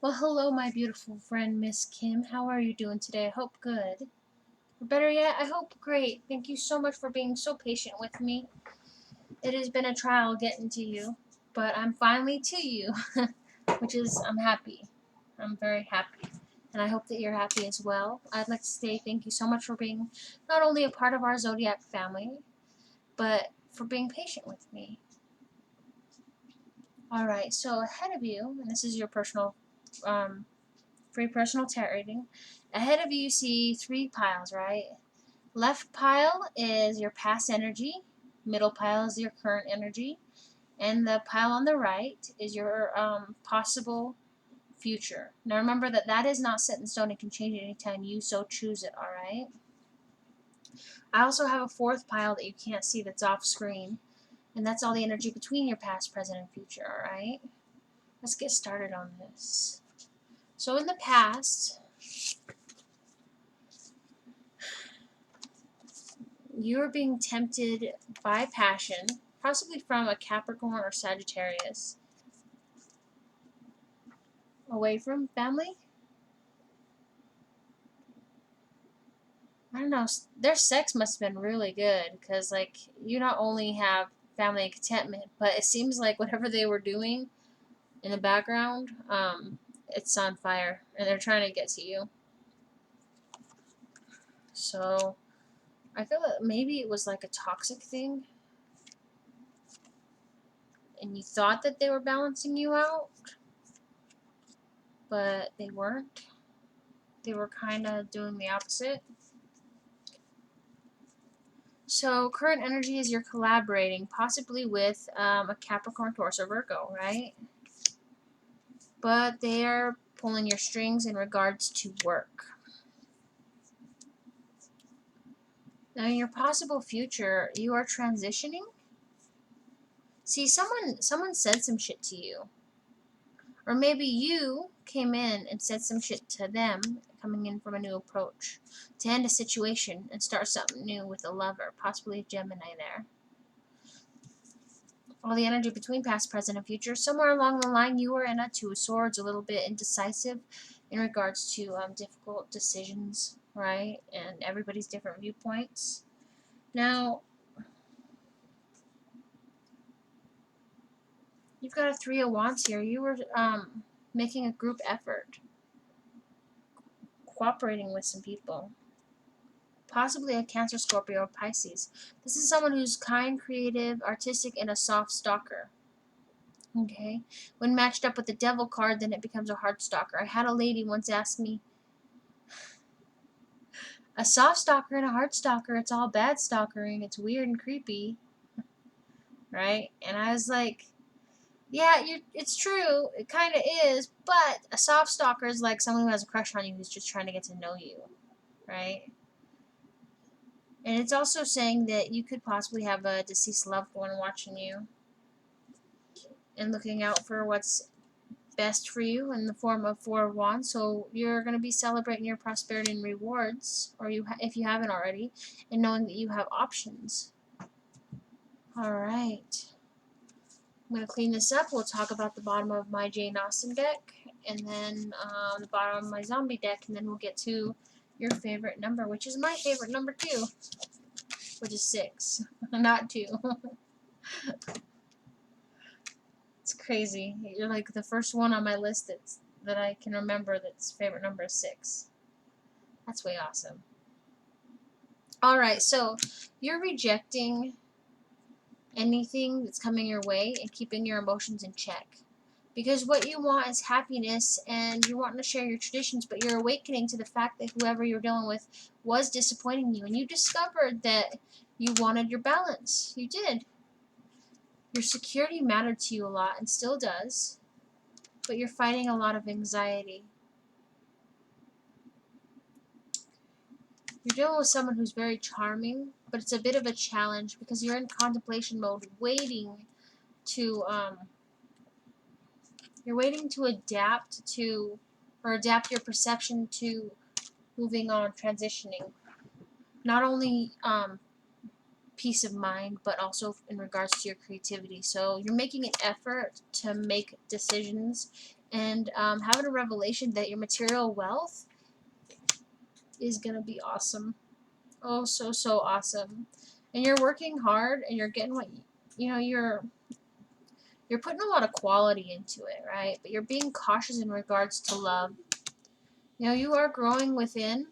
Well, hello, my beautiful friend, Miss Kim. How are you doing today? I hope good. Or better yet, I hope great. Thank you so much for being so patient with me. It has been a trial getting to you, but I'm finally to you, which is, I'm happy. I'm very happy. And I hope that you're happy as well. I'd like to say thank you so much for being not only a part of our zodiac family, but for being patient with me. Alright, so ahead of you, and this is your personal free personal tarot reading. Ahead of you, see three piles, right? Left pile is your past energy, middle pile is your current energy, and the pile on the right is your possible future. Now remember that that is not set in stone. It can change anytime you so choose it, alright? I also have a fourth pile that you can't see that's off screen, and that's all the energy between your past, present, and future, alright? Let's get started on this. So in the past, you are being tempted by passion, possibly from a Capricorn or Sagittarius. Away from family? I don't know. Their sex must have been really good because, like, you not only have family and contentment, but it seems like whatever they were doing in the background, it's on fire and they're trying to get to you. So, I feel that maybe it was like a toxic thing and you thought that they were balancing you out, but they weren't. They were kind of doing the opposite. So current energy is you're collaborating, possibly with a Capricorn, Taurus, or Virgo, right? But they're pulling your strings in regards to work. Now in your possible future, you are transitioning. See, someone said some shit to you. Or maybe you came in and said some shit to them, coming in from a new approach, to end a situation and start something new with a lover, possibly a Gemini there. All the energy between past, present, and future. Somewhere along the line, you were in a Two of Swords, a little bit indecisive in regards to difficult decisions, right? And everybody's different viewpoints. Now, you've got a Three of Wands here. You were making a group effort, cooperating with some people. Possibly a Cancer, Scorpio, or Pisces. This is someone who's kind, creative, artistic, and a soft stalker. Okay? When matched up with the Devil card, then it becomes a hard stalker. I had a lady once ask me, a soft stalker and a hard stalker, it's all bad stalkering. It's weird and creepy. Right? And I was like, yeah, it's true. It kind of is. But a soft stalker is like someone who has a crush on you who's just trying to get to know you. Right? And it's also saying that you could possibly have a deceased loved one watching you and looking out for what's best for you in the form of Four of Wands. So you're going to be celebrating your prosperity and rewards, or if you haven't already, and knowing that you have options. Alright. I'm going to clean this up. We'll talk about the bottom of my Jane Austen deck, and then the bottom of my zombie deck, and then we'll get to your favorite number, which is my favorite number too, which is 6, not 2. It's crazy. You're like the first one on my list that I can remember that's favorite number is 6. That's way awesome. Alright, so you're rejecting anything that's coming your way and keeping your emotions in check. Because what you want is happiness and you're wanting to share your traditions, but you're awakening to the fact that whoever you're dealing with was disappointing you. And you discovered that you wanted your balance. You did. Your security mattered to you a lot and still does, but you're fighting a lot of anxiety. You're dealing with someone who's very charming, but it's a bit of a challenge because you're in contemplation mode, waiting to adapt to, or adapt your perception to moving on, transitioning. Not only peace of mind, but also in regards to your creativity. So you're making an effort to make decisions, and having a revelation that your material wealth is going to be awesome. Oh, so, so awesome. And you're working hard, and you're getting what, you're putting a lot of quality into it, right? But you're being cautious in regards to love. You are growing within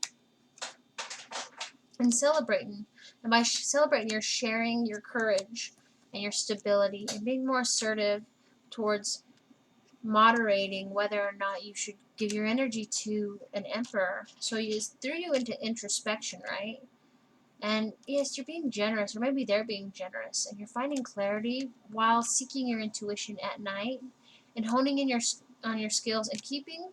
and celebrating. And by celebrating, you're sharing your courage and your stability and being more assertive towards moderating whether or not you should give your energy to an emperor. So he threw you into introspection, right? And yes, you're being generous, or maybe they're being generous, and you're finding clarity while seeking your intuition at night and honing in on your skills and keeping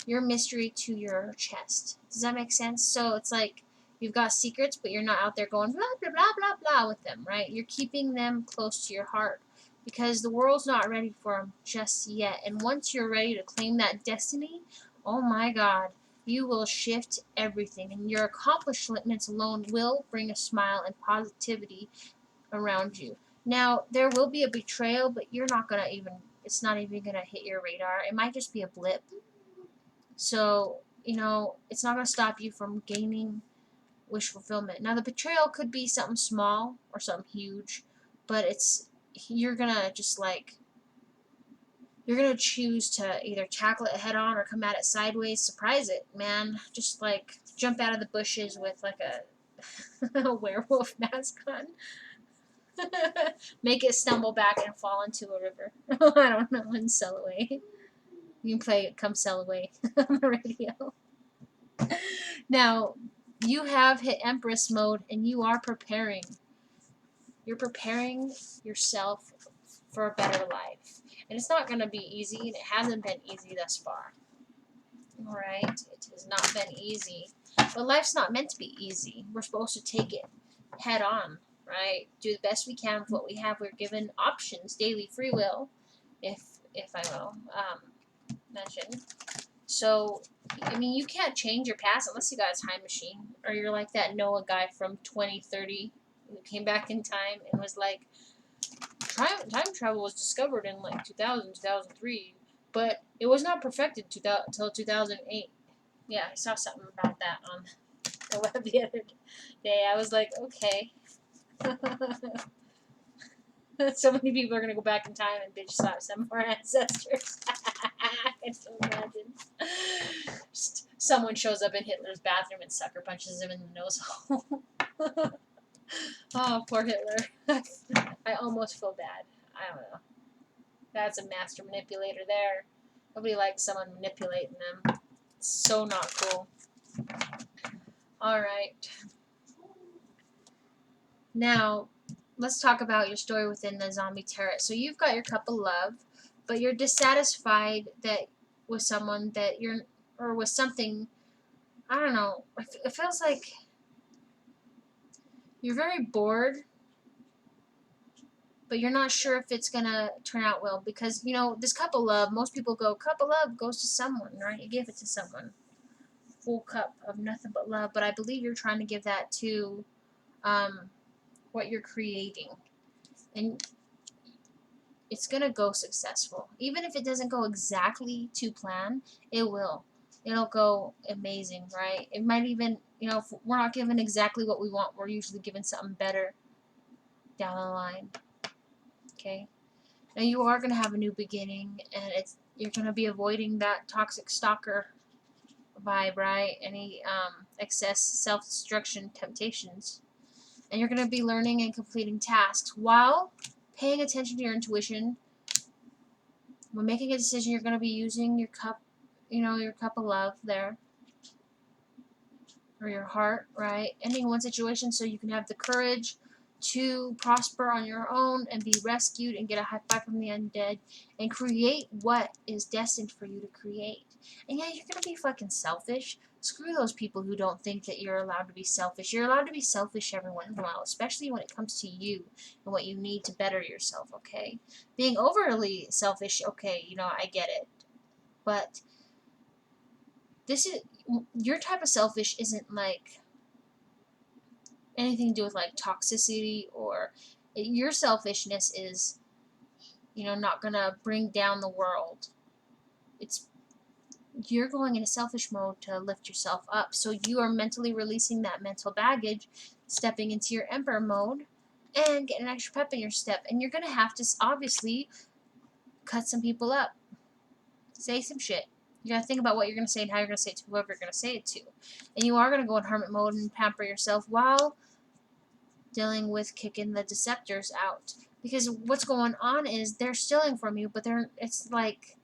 your mystery to your chest. Does that make sense? So it's like you've got secrets, but you're not out there going blah, blah, blah, blah, blah with them, right? You're keeping them close to your heart because the world's not ready for them just yet. And once you're ready to claim that destiny, oh my God, you will shift everything. And your accomplishments alone will bring a smile and positivity around you. Now, there will be a betrayal, but it's not even going to hit your radar. It might just be a blip. So, it's not going to stop you from gaining wish fulfillment. Now, the betrayal could be something small or something huge, but you're going to you're going to choose to either tackle it head on or come at it sideways, surprise it, man. Just jump out of the bushes with a werewolf mask on. Make it stumble back and fall into a river. I don't know, and sell away. You can play Come Sail Away on the radio. Now, you have hit Empress mode, and you are preparing. You're preparing yourself for a better life. And it's not going to be easy, and it hasn't been easy thus far. Alright? It has not been easy. But life's not meant to be easy. We're supposed to take it head on, right? Do the best we can with what we have. We're given options, daily free will, if I will mention. So, you can't change your past unless you got a time machine. Or you're like that Noah guy from 2030 who came back in time and was like, time travel was discovered in 2000, 2003, but it was not perfected until 2008. Yeah, I saw something about that on the web the other day. I was like, okay. So many people are going to go back in time and bitch slap some of our ancestors. I can still imagine. Just someone shows up in Hitler's bathroom and sucker punches him in the nose hole. Oh, poor Hitler. I almost feel bad. I don't know. That's a master manipulator there. Nobody likes someone manipulating them. It's so not cool. Alright. Now, let's talk about your story within the zombie turret. So you've got your cup of love, but you're dissatisfied with someone or with something. I don't know. It feels like you're very bored, but you're not sure if it's gonna turn out well because this cup of love. Most people go, cup of love goes to someone, right? You give it to someone, full cup of nothing but love. But I believe you're trying to give that to what you're creating, and it's gonna go successful. Even if it doesn't go exactly to plan, it will. It'll go amazing, right? It might even, if we're not given exactly what we want, we're usually given something better down the line. Okay? Now you are gonna have a new beginning, and you're gonna be avoiding that toxic stalker vibe, right? Any excess self-destruction temptations. And you're gonna be learning and completing tasks while paying attention to your intuition. When making a decision, you're going to be using your cup, your cup of love there, or your heart, right? Ending one situation so you can have the courage to prosper on your own and be rescued and get a high five from the undead and create what is destined for you to create. And yeah, you're going to be fucking selfish. Screw those people who don't think that you're allowed to be selfish. You're allowed to be selfish every once in a while, especially when it comes to you and what you need to better yourself, okay? Being overly selfish, okay, I get it. But your type of selfish isn't anything to do with like toxicity, or your selfishness is, not gonna bring down the world. It's You're going into selfish mode to lift yourself up. So you are mentally releasing that mental baggage, stepping into your emperor mode, and getting an extra pep in your step. And you're gonna have to obviously cut some people up, say some shit. You gotta think about what you're gonna say and how you're gonna say it to whoever you're gonna say it to. And you are gonna go in hermit mode and pamper yourself while dealing with kicking the deceptors out. Because what's going on is they're stealing from you, but it's like,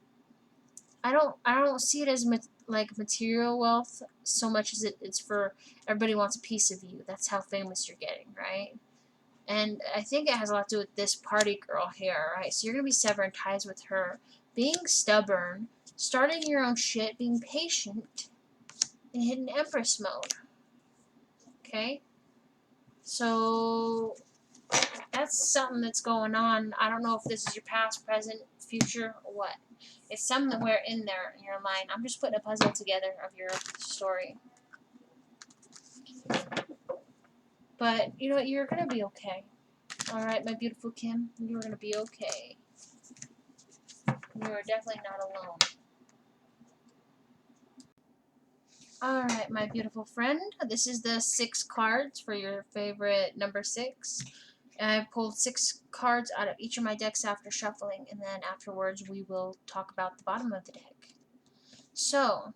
I don't see it as like material wealth so much as it's for everybody wants a piece of you. That's how famous you're getting, right? And I think it has a lot to do with this party girl here, right? So you're gonna be severing ties with her, being stubborn, starting your own shit, being patient, and hitting Empress mode. Okay? So that's something that's going on. I don't know if this is your past, present, future, or what. It's somewhere in there in your mind. I'm just putting a puzzle together of your story. But you know what? You're gonna be okay. Alright, my beautiful Kim? You're gonna be okay. You are definitely not alone. Alright, my beautiful friend. This is the 6 cards for your favorite number 6. I pulled 6 cards out of each of my decks after shuffling, and then afterwards we will talk about the bottom of the deck. So,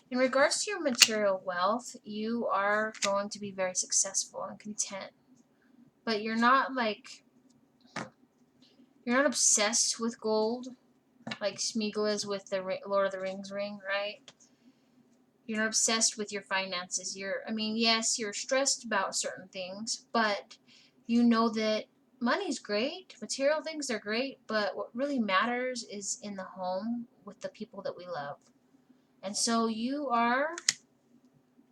in regards to your material wealth, you are going to be very successful and content. But you're not obsessed with gold like Smeagol is with the Lord of the Rings ring, right? You're not obsessed with your finances. Yes, you're stressed about certain things, but you know that money's great, material things are great, but what really matters is in the home with the people that we love. And so you are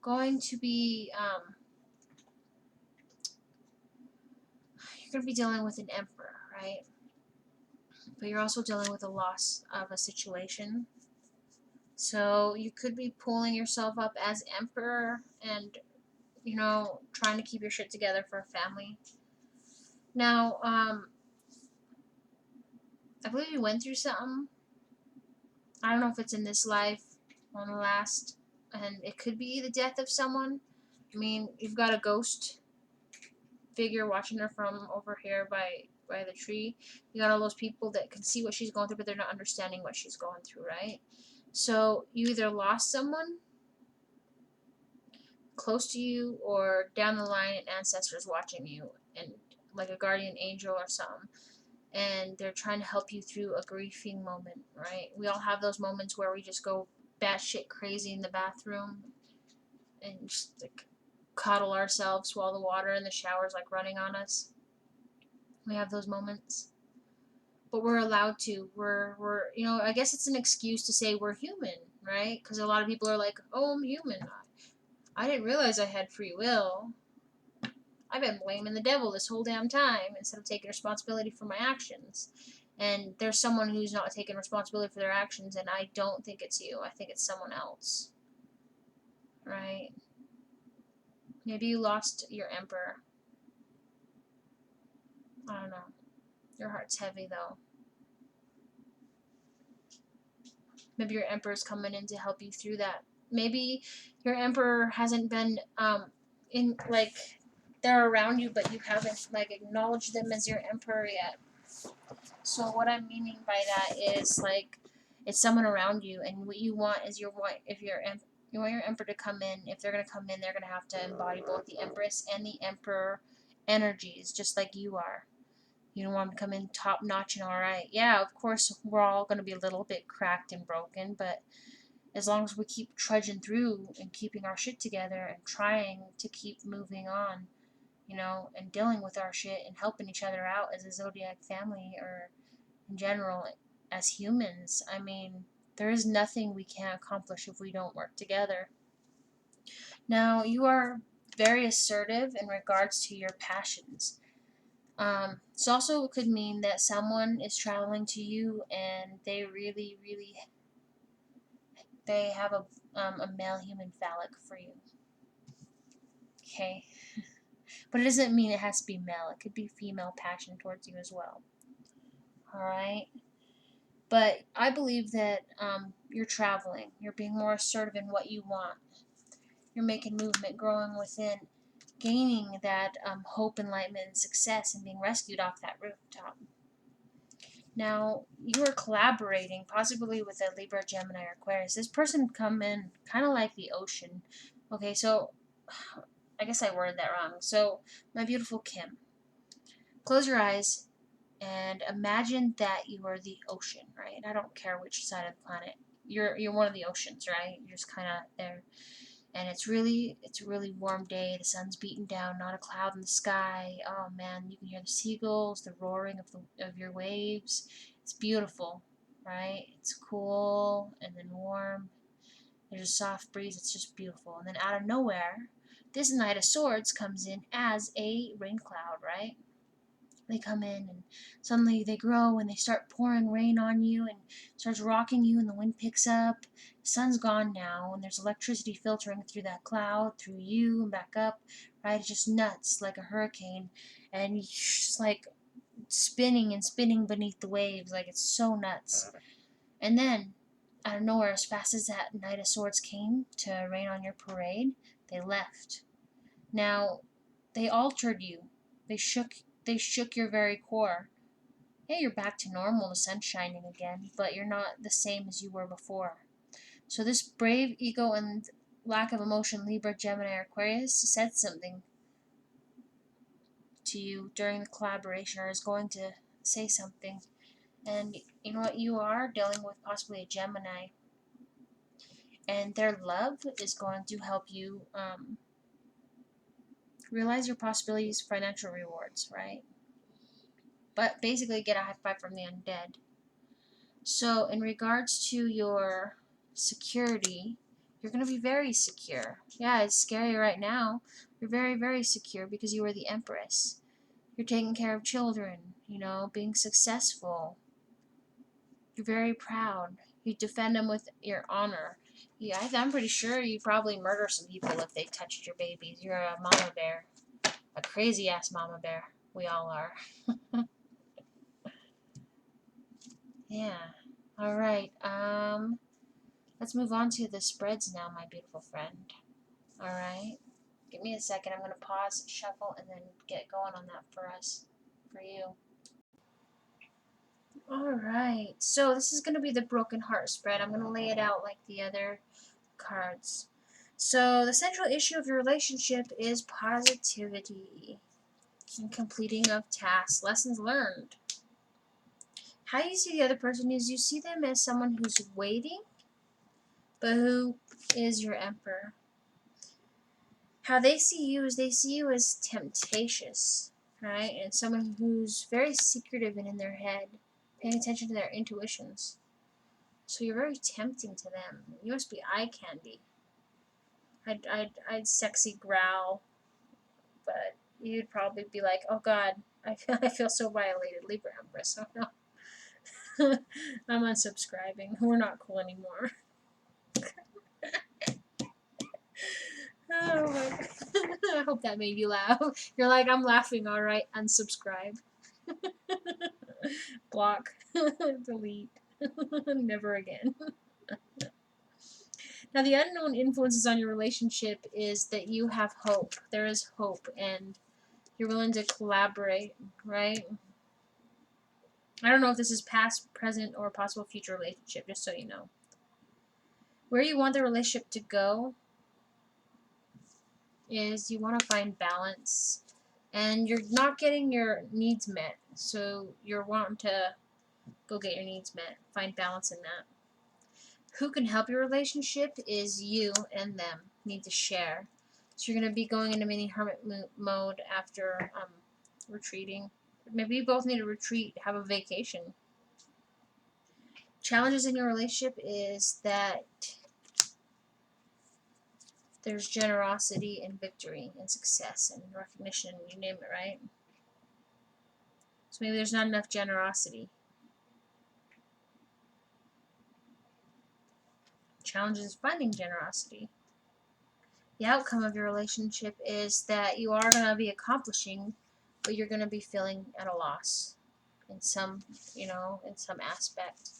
going to be, you're going to be dealing with an emperor, right? But you're also dealing with a loss of a situation. So you could be pulling yourself up as emperor and, trying to keep your shit together for a family. Now, I believe you went through something. I don't know if it's in this life or in the last, and it could be the death of someone. I mean, you've got a ghost figure watching her from over here by the tree. You got all those people that can see what she's going through, but they're not understanding what she's going through, right? So you either lost someone close to you, or down the line, an ancestor's watching you, and like a guardian angel or something, and they're trying to help you through a grieving moment, right? We all have those moments where we just go batshit crazy in the bathroom and just like coddle ourselves while the water in the shower is like running on us. We have those moments, but we're allowed to. We're I guess it's an excuse to say we're human, right? Because a lot of people are like, "Oh, I'm human. I didn't realize I had free will. I've been blaming the devil this whole damn time instead of taking responsibility for my actions." And there's someone who's not taking responsibility for their actions, and I don't think it's you. I think it's someone else. Right? Maybe you lost your emperor. I don't know. Your heart's heavy, though. Maybe your emperor's coming in to help you through that. Maybe your emperor hasn't been, in, like, they're around you, but you haven't, like, acknowledged them as your emperor yet. So what I'm meaning by that is, like, it's someone around you, and what you want is you want your emperor to come in. If they're going to come in, they're going to have to embody both the empress and the emperor energies, just like you are. You don't want them to come in top notch and alright. Yeah, of course, we're all going to be a little bit cracked and broken, but as long as we keep trudging through and keeping our shit together and trying to keep moving on, and dealing with our shit and helping each other out as a Zodiac family, or in general as humans, I mean, there is nothing we can't accomplish if we don't work together. Now, you are very assertive in regards to your passions. This also could mean that someone is traveling to you and they really, really, they have a male human phallic for you. Okay. But it doesn't mean it has to be male. It could be female passion towards you as well. Alright? But I believe that you're traveling. You're being more assertive in what you want. You're making movement, growing within, gaining that hope, enlightenment, and success, and being rescued off that rooftop. Now, you are collaborating, possibly with a Libra, Gemini, or Aquarius. This person come in kind of like the ocean. Okay, so I guess I worded that wrong. So, my beautiful Kim, close your eyes and imagine that you are the ocean, right? I don't care which side of the planet. You're one of the oceans, right? You're just kind of there. And it's a really warm day. The sun's beating down, not a cloud in the sky. Oh man, you can hear the seagulls, the roaring of your waves. It's beautiful, right? It's cool and then warm. There's a soft breeze. It's just beautiful. And then out of nowhere, this Knight of Swords comes in as a rain cloud, right? They come in and suddenly they grow and they start pouring rain on you and starts rocking you and the wind picks up. The sun's gone now and there's electricity filtering through that cloud, through you and back up, right? It's just nuts like a hurricane and you're just like spinning and spinning beneath the waves, like it's so nuts. And then out of nowhere, as fast as that Knight of Swords came to rain on your parade, they left. Now, they altered you. They shook your very core. Yeah, you're back to normal, the sun's shining again, but you're not the same as you were before. So this brave ego and lack of emotion Libra, Gemini, or Aquarius said something to you during the collaboration or is going to say something. And you know what? You are dealing with possibly a Gemini. And their love is going to help you realize your possibilities, financial rewards, right? But basically get a high five from the undead. So in regards to your security, you're going to be very secure. Yeah, it's scary right now. You're very, very secure because you are the Empress. You're taking care of children, you know, being successful. You're very proud. You defend them with your honor. Yeah, I'm pretty sure you probably murder some people if they touched your babies. You're a mama bear. A crazy ass mama bear. We all are. Yeah. Alright, let's move on to the spreads now, my beautiful friend. Alright? Give me a second. I'm going to pause, shuffle, and then get going on that for us. For you. Alright. So this is going to be the broken heart spread. I'm going to lay it out like the other cards. So the central issue of your relationship is positivity and completing of tasks, lessons learned. How you see the other person is you see them as someone who's waiting, but who is your emperor. How they see you is they see you as temptatious, right? And someone who's very secretive and in their head, paying attention to their intuitions. So you're very tempting to them. You must be eye candy. I'd sexy growl, but you'd probably be like, oh God, I feel so violated, Libra Empress. Oh no. I'm unsubscribing. We're not cool anymore. Oh my God. I hope that made you laugh. You're like, I'm laughing, alright, unsubscribe. Block. Delete. Never again. Now, the unknown influences on your relationship is that you have hope. There is hope, and you're willing to collaborate, right? I don't know if this is past, present, or possible future relationship, just so you know. Where you want the relationship to go is you want to find balance, and you're not getting your needs met, so you're wanting to go get your needs met. Find balance in that. Who can help your relationship is you and them need to share. So you're going to be going into mini hermit mode after retreating. Maybe you both need to retreat, have a vacation. Challenges in your relationship is that there's generosity and victory and success and recognition, you name it, right? So maybe there's not enough generosity. Challenges finding generosity. The outcome of your relationship is that you are going to be accomplishing, but you're going to be feeling at a loss in some, in some aspect.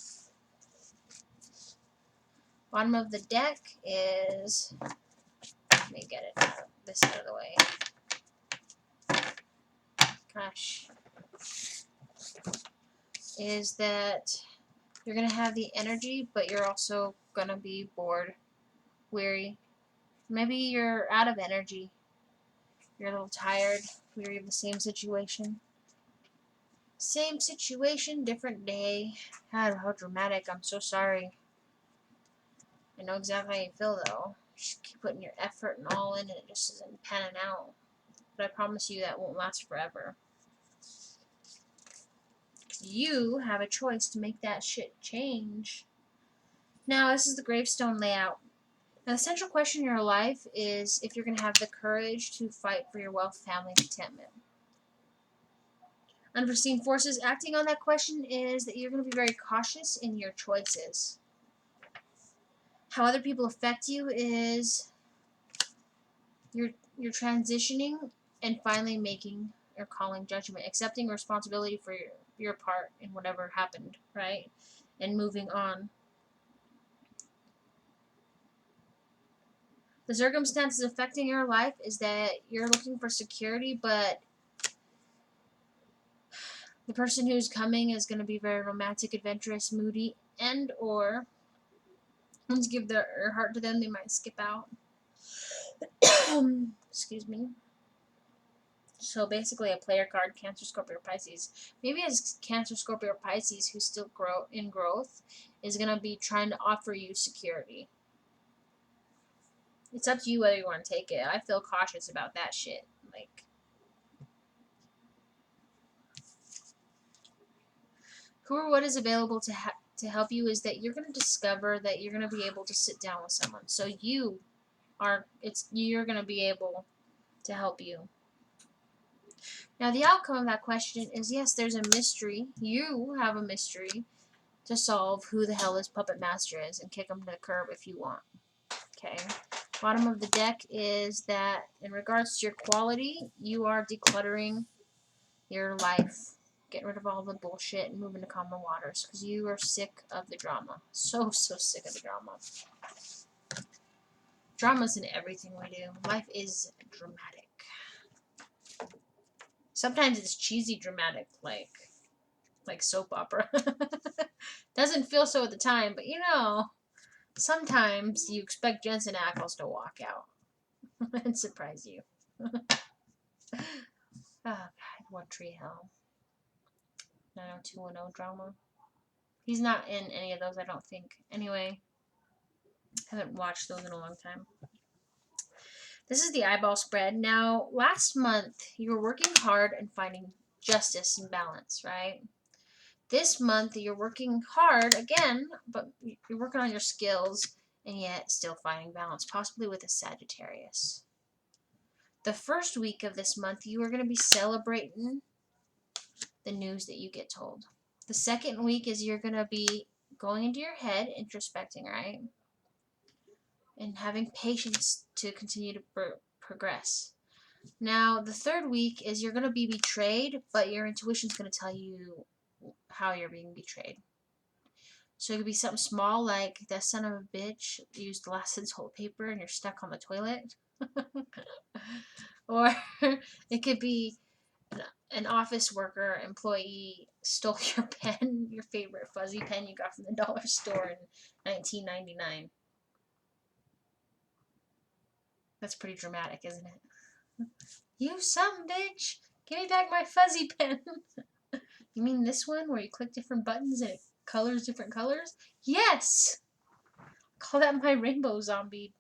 Bottom of the deck is, let me get it this out of the way. Gosh. Is that you're going to have the energy, but you're also going to be bored, weary. Maybe you're out of energy. You're a little tired, weary of the same situation. Same situation, different day. God, how dramatic. I'm so sorry. I know exactly how you feel, though. Just keep putting your effort and all in, and it just isn't panning out. But I promise you that won't last forever. You have a choice to make that shit change. Now, this is the gravestone layout. Now, the central question in your life is if you're going to have the courage to fight for your wealth, family, and contentment. Unforeseen forces acting on that question is that you're going to be very cautious in your choices. How other people affect you is you're transitioning and finally making or calling judgment, accepting responsibility for your part in whatever happened, right? And moving on. The circumstances affecting your life is that you're looking for security, but the person who's coming is going to be very romantic, adventurous, moody, and or once you give their heart to them, they might skip out. Excuse me. So basically a player card, Cancer, Scorpio, Pisces. Maybe as Cancer, Scorpio, Pisces who's still in growth is going to be trying to offer you security. It's up to you whether you want to take it. I feel cautious about that shit. Like, who or what is available to help you is that you're going to discover that you're going to be able to sit down with someone. So you're going to be able to help you. Now, the outcome of that question is, yes, there's a mystery. You have a mystery to solve who the hell this puppet master is and kick him to the curb if you want. Okay. Bottom of the deck is that in regards to your quality, you are decluttering your life. Getting rid of all the bullshit and moving to calmer waters because you are sick of the drama. So sick of the drama. Drama's in everything we do. Life is dramatic. Sometimes it's cheesy dramatic, like soap opera. Doesn't feel so at the time, but sometimes you expect Jensen Ackles to walk out and surprise you. Oh God, One Tree Hill. 90210 drama. He's not in any of those, I don't think. Anyway, haven't watched those in a long time. This is the eyeball spread. Now, last month, you were working hard and finding justice and balance, right? This month, you're working hard again, but you're working on your skills and yet still finding balance, possibly with a Sagittarius. The first week of this month, you are going to be celebrating the news that you get told. The second week is you're going to be going into your head, introspecting, right? And having patience to continue to progress. Now, the third week is you're going to be betrayed, but your intuition's going to tell you how you're being betrayed. So it could be something small like that son of a bitch used last night's toilet paper and you're stuck on the toilet. Or it could be an office worker, employee stole your pen, your favorite fuzzy pen you got from the dollar store in 1999. That's pretty dramatic, isn't it? You son bitch! Give me back my fuzzy pen! You mean this one where you click different buttons and it colors different colors? Yes! Call that my rainbow zombie.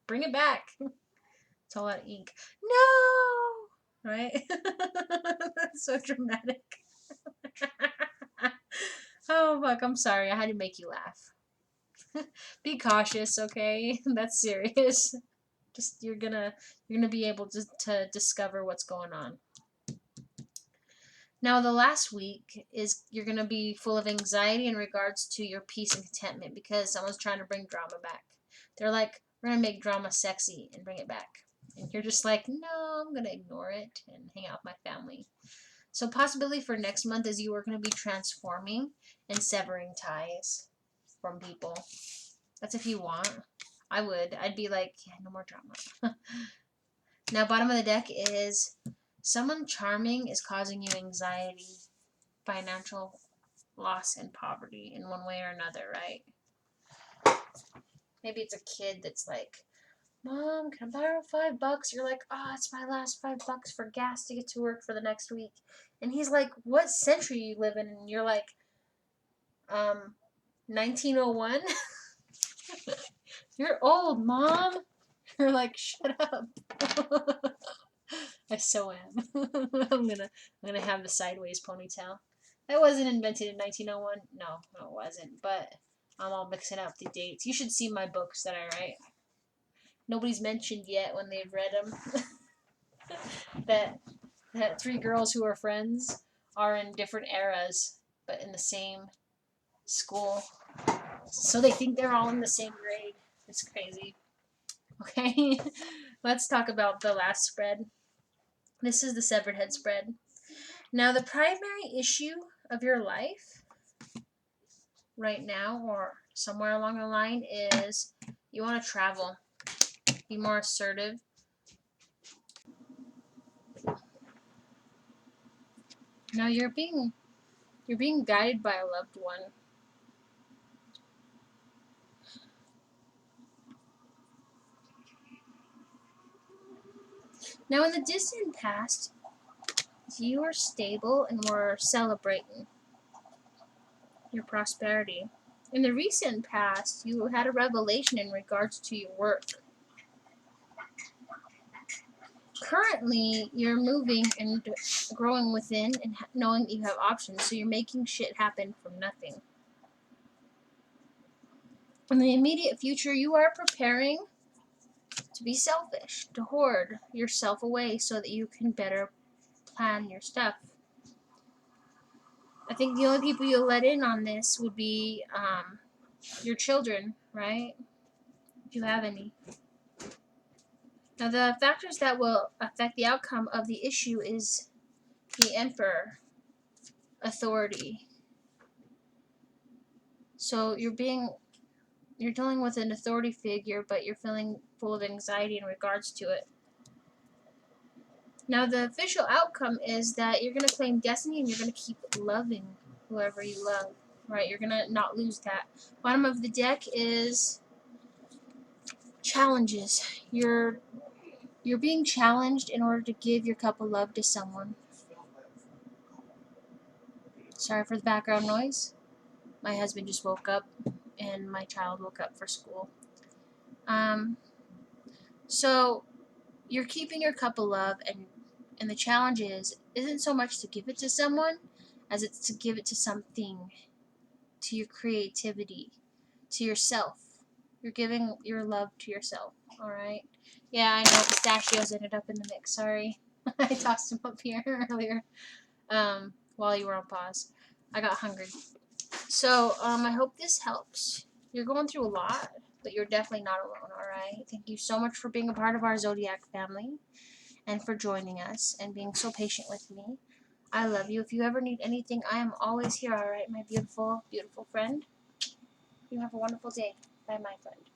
Bring it back. It's all out of ink. No! Right? That's so dramatic. Oh, fuck. I'm sorry. I had to make you laugh. Be cautious, okay? That's serious. Just you're gonna be able to discover what's going on. Now, the last week is you're going to be full of anxiety in regards to your peace and contentment because someone's trying to bring drama back. They're like, We're gonna make drama sexy and bring it back. And you're just like, no, I'm gonna ignore it and hang out with my family. So possibility for next month is you are gonna be transforming and severing ties from people. That's if you want. I would. I'd be like, yeah, no more drama. Now, bottom of the deck is someone charming is causing you anxiety, financial loss, and poverty in one way or another, right? Maybe it's a kid that's like, Mom, can I borrow $5? You're like, oh, it's my last $5 for gas to get to work for the next week. And he's like, what century you live in? And you're like, 1901? You're old, Mom. You're like, shut up. I so am. I'm gonna have the sideways ponytail. That wasn't invented in 1901. No, it wasn't. But I'm all mixing up the dates. You should see my books that I write. Nobody's mentioned yet when they've read them that three girls who are friends are in different eras, but in the same school. So they think they're all in the same grade. It's crazy. Okay, let's talk about the last spread. This is the severed head spread. Now, the primary issue of your life right now or somewhere along the line is you want to travel, be more assertive. Now, you're being guided by a loved one. Now, in the distant past, you were stable and were celebrating your prosperity. In the recent past, you had a revelation in regards to your work. Currently, you're moving and growing within and knowing that you have options, so you're making shit happen from nothing. In the immediate future, you are preparing to be selfish, to hoard yourself away so that you can better plan your stuff. I think the only people you'll let in on this would be your children, right? If you have any. Now, the factors that will affect the outcome of the issue is the Emperor, authority. So you're dealing with an authority figure, but you're feeling full of anxiety in regards to it. Now, the official outcome is that you're going to claim destiny and you're going to keep loving whoever you love, right? You're going to not lose that. Bottom of the deck is challenges. You're being challenged in order to give your cup of love to someone. Sorry for the background noise. My husband just woke up and my child woke up for school. So you're keeping your cup of love, and the challenge isn't so much to give it to someone as it's to give it to something, to your creativity, to yourself. You're giving your love to yourself, alright? Yeah, I know pistachios ended up in the mix, sorry. I tossed them up here earlier while you were on pause. I got hungry. So, I hope this helps. You're going through a lot, but you're definitely not alone, alright? Thank you so much for being a part of our Zodiac family and for joining us and being so patient with me. I love you. If you ever need anything, I am always here, alright, my beautiful, beautiful friend. You have a wonderful day. Bye, my friend.